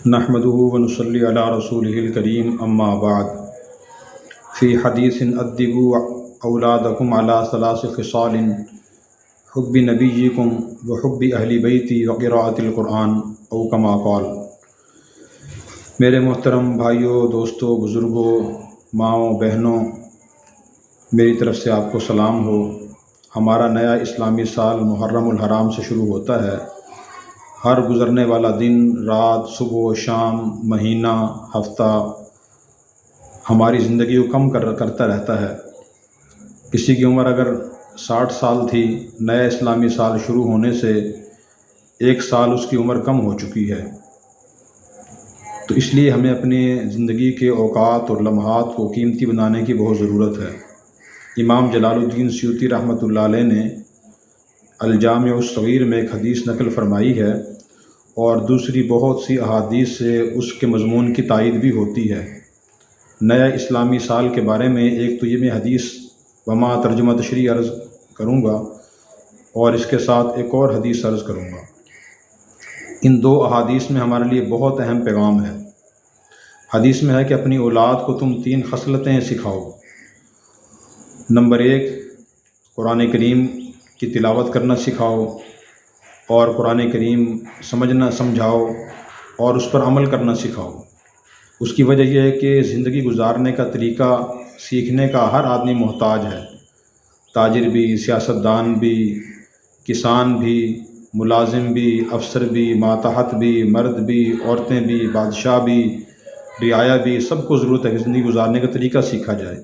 نحمده ونصلي على رسوله الكريم اما بعد في حديث ادبوا اولادكم على ثلاث خصال حب نبيكم وحب اہل بیتی وقراءة القرآن او كما قال۔ میرے محترم بھائیوں، دوستوں، بزرگوں، ماؤں، بہنوں، میری طرف سے آپ کو سلام ہو۔ ہمارا نیا اسلامی سال محرم الحرام سے شروع ہوتا ہے۔ ہر گزرنے والا دن، رات، صبح و شام، مہینہ، ہفتہ ہماری زندگی کو کم کرتا رہتا ہے۔ کسی کی عمر اگر 60 سال تھی، نیا اسلامی سال شروع ہونے سے 1 سال اس کی عمر کم ہو چکی ہے۔ تو اس لیے ہمیں اپنی زندگی کے اوقات اور لمحات کو قیمتی بنانے کی بہت ضرورت ہے۔ امام جلال الدین سیوطی رحمۃ اللہ علیہ نے الجامع الصغیر میں ایک حدیث نقل فرمائی ہے، اور دوسری بہت سی احادیث سے اس کے مضمون کی تائید بھی ہوتی ہے۔ نیا اسلامی سال کے بارے میں ایک تو یہ میں حدیث وما ترجمہ تشریح عرض کروں گا، اور اس کے ساتھ ایک اور حدیث عرض کروں گا۔ ان 2 احادیث میں ہمارے لیے بہت اہم پیغام ہے۔ حدیث میں ہے کہ اپنی اولاد کو تم 3 خصلتیں سکھاؤ۔ نمبر 1، قرآن کریم کی تلاوت کرنا سکھاؤ، اور قرآن کریم سمجھنا سمجھاؤ، اور اس پر عمل کرنا سکھاؤ۔ اس کی وجہ یہ ہے کہ زندگی گزارنے کا طریقہ سیکھنے کا ہر آدمی محتاج ہے۔ تاجر بھی، سیاستدان بھی، کسان بھی، ملازم بھی، افسر بھی، ماتحت بھی، مرد بھی، عورتیں بھی، بادشاہ بھی، رعایا بھی، سب کو ضرورت ہے کہ زندگی گزارنے کا طریقہ سیکھا جائے۔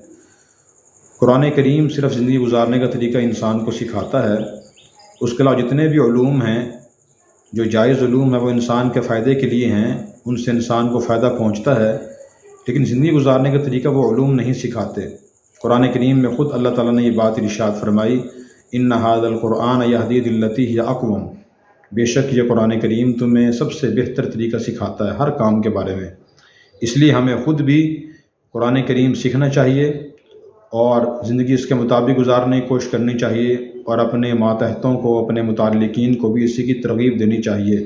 قرآن کریم صرف زندگی گزارنے کا طریقہ انسان کو سکھاتا ہے۔ اس کے علاوہ جتنے بھی علوم ہیں، جو جائز علوم ہیں، وہ انسان کے فائدے کے لیے ہیں، ان سے انسان کو فائدہ پہنچتا ہے، لیکن زندگی گزارنے کا طریقہ وہ علوم نہیں سکھاتے۔ قرآن کریم میں خود اللہ تعالیٰ نے یہ بات ارشاد فرمائی، ان ھذا القرآن یہدی للتی ہی اقوم۔ بے شک یہ قرآن کریم تمہیں سب سے بہتر طریقہ سکھاتا ہے ہر کام کے بارے میں۔ اس لیے ہمیں خود بھی قرآن کریم سیکھنا چاہیے اور زندگی اس کے مطابق گزارنے کی کوشش کرنی چاہیے، اور اپنے ماتحتوں کو، اپنے متعلقین کو بھی اسی کی ترغیب دینی چاہیے۔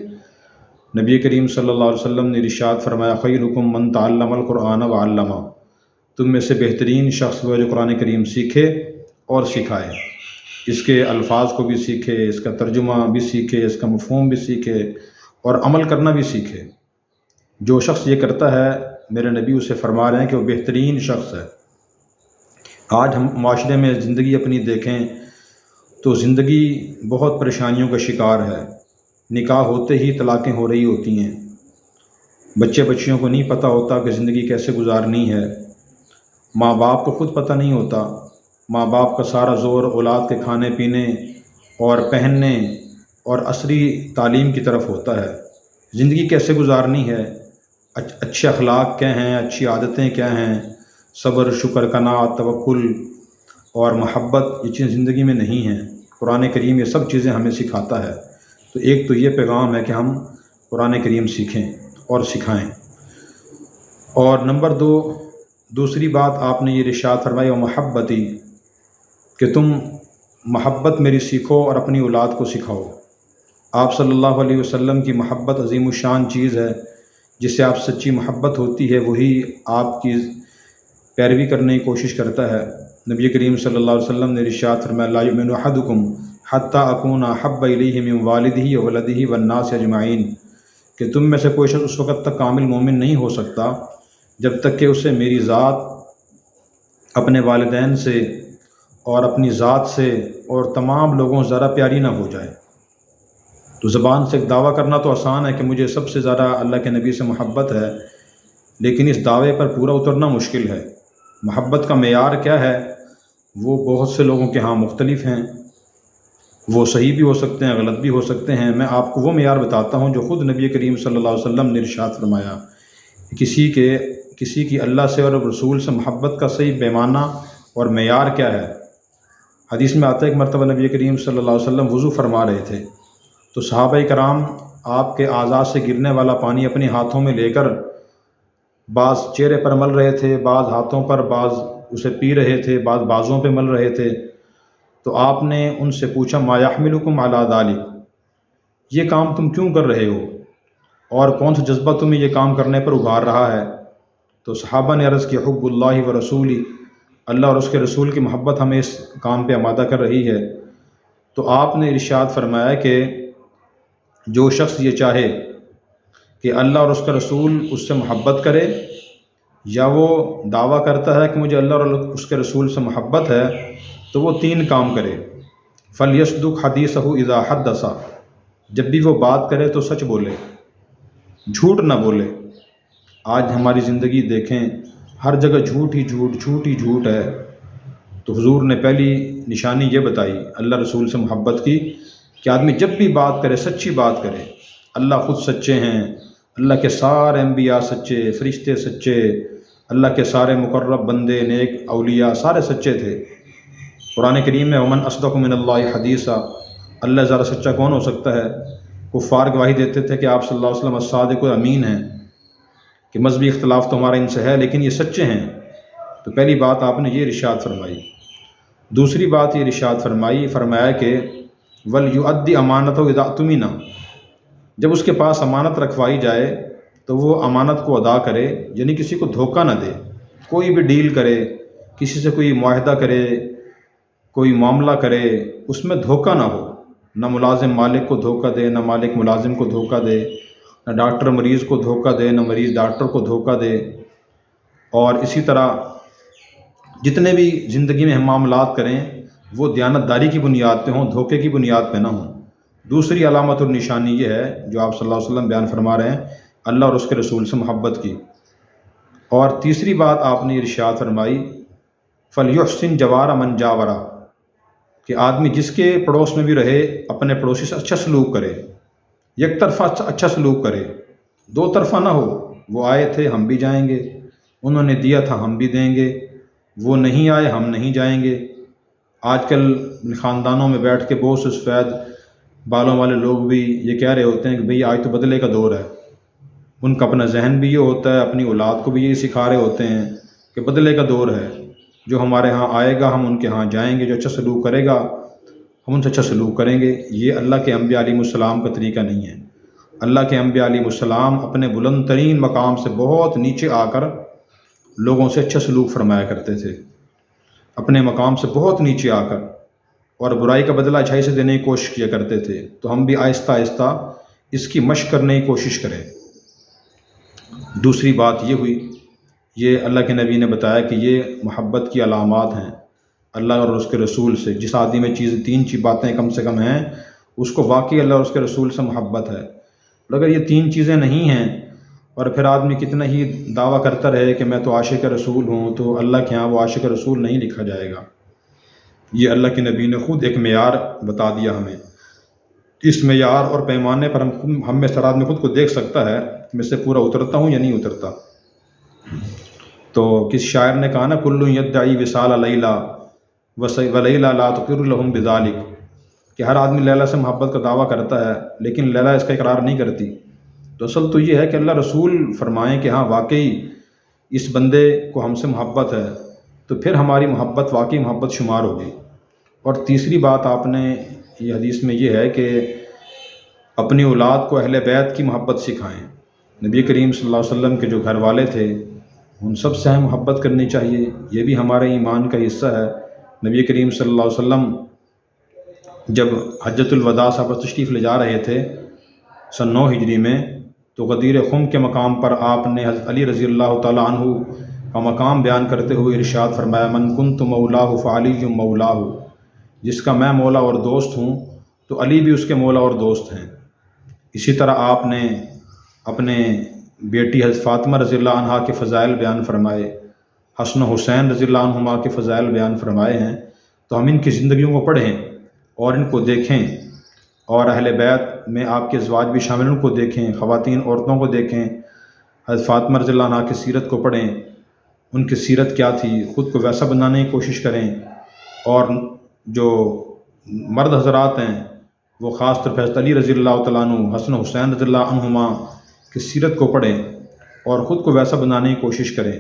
نبی کریم صلی اللہ علیہ وسلم نے ارشاد فرمایا، خیرکم من تعلم القرآن وعلمہ۔ تم میں سے بہترین شخص وہ جو قرآن کریم سیکھے اور سکھائے، اس کے الفاظ کو بھی سیکھے، اس کا ترجمہ بھی سیکھے، اس کا مفہوم بھی سیکھے، اور عمل کرنا بھی سیکھے۔ جو شخص یہ کرتا ہے، میرے نبی اسے فرما رہے ہیں کہ وہ بہترین شخص ہے۔ آج ہم معاشرے میں زندگی اپنی دیکھیں تو زندگی بہت پریشانیوں کا شکار ہے۔ نکاح ہوتے ہی طلاقیں ہو رہی ہوتی ہیں۔ بچیوں کو نہیں پتہ ہوتا کہ زندگی کیسے گزارنی ہے۔ ماں باپ کو خود پتہ نہیں ہوتا۔ ماں باپ کا سارا زور اولاد کے کھانے پینے اور پہننے اور عصری تعلیم کی طرف ہوتا ہے۔ زندگی کیسے گزارنی ہے، اچھے اخلاق کیا ہیں، اچھی عادتیں کیا ہیں، صبر، شکر، قناعت، توکل اور محبت، یہ چیزیں زندگی میں نہیں ہیں۔ قرآن کریم یہ سب چیزیں ہمیں سکھاتا ہے۔ تو ایک تو یہ پیغام ہے کہ ہم قرآن کریم سیکھیں اور سکھائیں۔ اور نمبر 2، دوسری بات آپ نے یہ ارشاد فرمائی، و محبتی، کہ تم محبت میری سیکھو اور اپنی اولاد کو سکھاؤ۔ آپ صلی اللہ علیہ وسلم کی محبت عظیم الشان چیز ہے۔ جس سے آپ سچی محبت ہوتی ہے، وہی آپ کی پیروی کرنے کی کوشش کرتا ہے۔ نبی کریم صلی اللہ علیہ وسلم نے ارشاد فرمایا، لا یؤمن احدکم حتی اکون احب الیہ من والدہ وولدہ والناس اجمعین، کہ تم میں سے کوئی شخص اس وقت تک کامل مومن نہیں ہو سکتا جب تک کہ اسے میری ذات اپنے والدین سے اور اپنی ذات سے اور تمام لوگوں سے زیادہ پیاری نہ ہو جائے۔ تو زبان سے ایک دعویٰ کرنا تو آسان ہے کہ مجھے سب سے زیادہ اللہ کے نبی سے محبت ہے، لیکن اس دعوے پر پورا اترنا مشکل ہے۔ محبت کا معیار کیا ہے، وہ بہت سے لوگوں کے ہاں مختلف ہیں۔ وہ صحیح بھی ہو سکتے ہیں، غلط بھی ہو سکتے ہیں۔ میں آپ کو وہ معیار بتاتا ہوں جو خود نبی کریم صلی اللہ علیہ وسلم نے ارشاد فرمایا۔ کسی کی اللہ سے اور رسول سے محبت کا صحیح پیمانہ اور معیار کیا ہے۔ حدیث میں آتا ہے، ایک مرتبہ نبی کریم صلی اللہ علیہ وسلم وضو فرما رہے تھے، تو صحابہ کرام آپ کے اعضاء سے گرنے والا پانی اپنے ہاتھوں میں لے کر بعض چہرے پر مل رہے تھے، بعض ہاتھوں پر، بعض اسے پی رہے تھے، بعض بازوں پہ مل رہے تھے۔ تو آپ نے ان سے پوچھا، ما یحملکم علی ذلک، یہ کام تم کیوں کر رہے ہو؟ اور کون سا جذبہ تمہیں یہ کام کرنے پر ابھار رہا ہے؟ تو صحابہ نے عرض کی حب اللہ و رسولی، اللہ اور اس کے رسول کی محبت ہمیں اس کام پہ آمادہ کر رہی ہے۔ تو آپ نے ارشاد فرمایا کہ جو شخص یہ چاہے کہ اللہ اور اس کا رسول اس سے محبت کرے، یا وہ دعویٰ کرتا ہے کہ مجھے اللہ اور اس کے رسول سے محبت ہے، تو وہ 3 کام کرے۔ فَلْيَصْدُقْ حَدِيثَهُ إِذَا حَدَّثَ، جب بھی وہ بات کرے تو سچ بولے، جھوٹ نہ بولے۔ آج ہماری زندگی دیکھیں، ہر جگہ جھوٹ ہی جھوٹ ہے۔ تو حضور نے پہلی نشانی یہ بتائی اللہ رسول سے محبت کی کہ آدمی جب بھی بات کرے سچی بات کرے۔ اللہ خود سچے ہیں، اللہ کے سارے انبیاء سچے، فرشتے سچے، اللہ کے سارے مقرب بندے، نیک اولیاء سارے سچے تھے۔ قرآن کریم میں ومن اصدق من اللہ حدیثا، اللہ زیادہ سچا کون ہو سکتا ہے؟ کفار گواہی دیتے تھے کہ آپ صلی اللہ علیہ وسلم الصادق الامین ہیں، کہ مذہبی اختلاف تو ہمارا ان سے ہے لیکن یہ سچے ہیں۔ تو پہلی بات آپ نے یہ ارشاد فرمائی۔ دوسری بات یہ ارشاد فرمایا کہ وَلْيُؤَدِّ أَمَانَتَهُ إِذَا اؤْتُمِنَ، جب اس کے پاس امانت رکھوائی جائے تو وہ امانت کو ادا کرے، یعنی کسی کو دھوکہ نہ دے۔ کوئی بھی ڈیل کرے، کسی سے کوئی معاہدہ کرے، کوئی معاملہ کرے، اس میں دھوکہ نہ ہو۔ نہ ملازم مالک کو دھوکہ دے، نہ مالک ملازم کو دھوکہ دے، نہ ڈاکٹر مریض کو دھوکہ دے، نہ مریض ڈاکٹر کو دھوکہ دے۔ اور اسی طرح جتنے بھی زندگی میں ہم معاملات کریں وہ دیانتداری کی بنیاد پہ ہوں، دھوکے کی بنیاد پہ نہ ہوں۔ دوسری علامت اور نشانی یہ ہے جو آپ صلی اللہ علیہ وسلم بیان فرما رہے ہیں، اللہ اور اس کے رسول سے محبت کی۔ اور تیسری بات آپ نے ارشاد فرمائی فَلْيُحْسِنْ جَوَارَ مَنْ جَاوَرَ، کہ آدمی جس کے پڑوس میں بھی رہے اپنے پڑوسی سے اچھا سلوک کرے، یک طرفہ اچھا سلوک کرے، 2 طرفہ نہ ہو۔ وہ آئے تھے ہم بھی جائیں گے، انہوں نے دیا تھا ہم بھی دیں گے، وہ نہیں آئے ہم نہیں جائیں گے۔ آج کل خاندانوں میں بیٹھ کے بہت سے سفید بالوں والے لوگ بھی یہ کہہ رہے ہوتے ہیں کہ بھئی آج تو بدلے کا دور ہے۔ ان کا اپنا ذہن بھی یہ ہوتا ہے، اپنی اولاد کو بھی یہی سکھا رہے ہوتے ہیں کہ بدلے کا دور ہے، جو ہمارے ہاں آئے گا ہم ان کے ہاں جائیں گے، جو اچھا سلوک کرے گا ہم ان سے اچھا سلوک کریں گے۔ یہ اللہ کے انبیاء علیہ السلام کا طریقہ نہیں ہے۔ اللہ کے انبیاء علیہ السلام اپنے بلند ترین مقام سے بہت نیچے آ کر لوگوں سے اچھا سلوک فرمایا کرتے تھے، اپنے مقام سے بہت نیچے آ کر، اور برائی کا بدلہ اچھائی سے دینے کی کوشش کیا کرتے تھے۔ تو ہم بھی آہستہ آہستہ اس کی مشق کرنے کی کوشش کریں۔ دوسری بات یہ ہوئی، یہ اللہ کے نبی نے بتایا کہ یہ محبت کی علامات ہیں اللہ اور اس کے رسول سے۔ جس آدمی میں 3 باتیں کم سے کم ہیں اس کو واقعی اللہ اور اس کے رسول سے محبت ہے۔ اور اگر یہ 3 چیزیں نہیں ہیں اور پھر آدمی کتنا ہی دعویٰ کرتا رہے کہ میں تو عاشق رسول ہوں، تو اللہ کے ہاں وہ عاشق رسول نہیں لکھا جائے گا۔ یہ اللہ کے نبی نے خود ایک معیار بتا دیا ہمیں۔ اس معیار اور پیمانے پر ہم میں سر آدمی خود کو دیکھ سکتا ہے کہ میں سے پورا اترتا ہوں یا نہیں اترتا۔ تو کس شاعر نے کہا نا کل یدعی وصال لیلی ولیلی لا تقر لهم بذلک، کہ ہر آدمی لیلا سے محبت کا دعویٰ کرتا ہے لیکن لیلا اس کا اقرار نہیں کرتی۔ تو اصل تو یہ ہے کہ اللہ رسول فرمائیں کہ ہاں واقعی اس بندے کو ہم سے محبت ہے، تو پھر ہماری محبت واقعی محبت شمار ہوگی۔ اور تیسری بات آپ نے یہ حدیث میں یہ ہے کہ اپنی اولاد کو اہل بیت کی محبت سکھائیں۔ نبی کریم صلی اللہ علیہ وسلم کے جو گھر والے تھے ان سب سے ہمیں محبت کرنی چاہیے، یہ بھی ہمارے ایمان کا حصہ ہے۔ نبی کریم صلی اللہ علیہ وسلم جب حجۃ الوداع صاحب تشریف لے جا رہے تھے سن 9 ہجری میں، تو غدیر خم کے مقام پر آپ نے حضرت علی رضی اللہ تعالیٰ عنہ کا مقام بیان کرتے ہوئے ارشاد فرمایا من کنت مولاہ فعلی مولاہ، جس کا میں مولا اور دوست ہوں تو علی بھی اس کے مولا اور دوست ہیں۔ اسی طرح آپ نے اپنے بیٹی حضرت فاطمہ رضی اللہ عنہا کے فضائل بیان فرمائے، حسن و حسین رضی اللہ عنہما کے فضائل بیان فرمائے ہیں۔ تو ہم ان کی زندگیوں کو پڑھیں اور ان کو دیکھیں، اور اہل بیت میں آپ کے ازواج بھی شامل، ان کو دیکھیں، خواتین عورتوں کو دیکھیں، حضرت فاطمہ رضی اللہ عنہا کی سیرت کو پڑھیں، ان کی سیرت کیا تھی، خود کو ویسا بنانے کی کوشش کریں۔ اور جو مرد حضرات ہیں وہ خاص طور پہ حضرت علی رضی اللہ تعالیٰ عنہ، حسن و حسین رضی اللہ عنہما کی سیرت کو پڑھیں اور خود کو ویسا بنانے کی کوشش کریں۔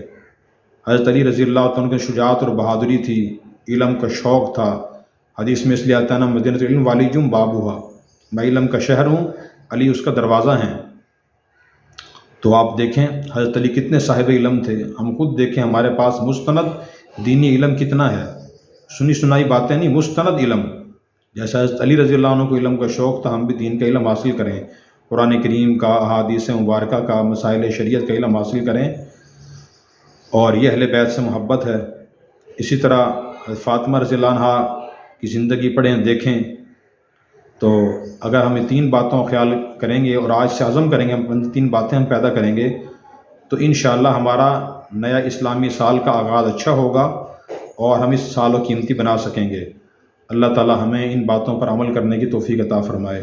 حضرت علی رضی اللہ تعالیٰ عنہ کی شجاعت اور بہادری تھی، علم کا شوق تھا۔ حدیث میں اس لیے آتا ہے نا مدینۃ العلم والیجم بابوہا، میں علم کا شہر ہوں، علی اس کا دروازہ ہیں۔ تو آپ دیکھیں حضرت علی کتنے صاحب علم تھے، ہم خود دیکھیں ہمارے پاس مستند دینی علم کتنا ہے، سنی سنائی باتیں نہیں، مستند علم۔ جیسا حضرت علی رضی اللہ عنہ کو علم کا شوق تھا، ہم بھی دین کا علم حاصل کریں، قرآن کریم کا، احادیث مبارکہ کا، مسائل شریعت کا علم حاصل کریں، اور یہ اہل بیت سے محبت ہے۔ اسی طرح فاطمہ رضی اللہ عنہ کی زندگی پڑھیں دیکھیں، تو اگر ہم ان 3 باتوں کا خیال کریں گے اور آج سے عزم کریں گے، ہم 3 باتیں ہم پیدا کریں گے، تو انشاءاللہ ہمارا نیا اسلامی سال کا آغاز اچھا ہوگا اور ہم اس سال کو قیمتی بنا سکیں گے۔ اللہ تعالی ہمیں ان باتوں پر عمل کرنے کی توفیق عطا فرمائے۔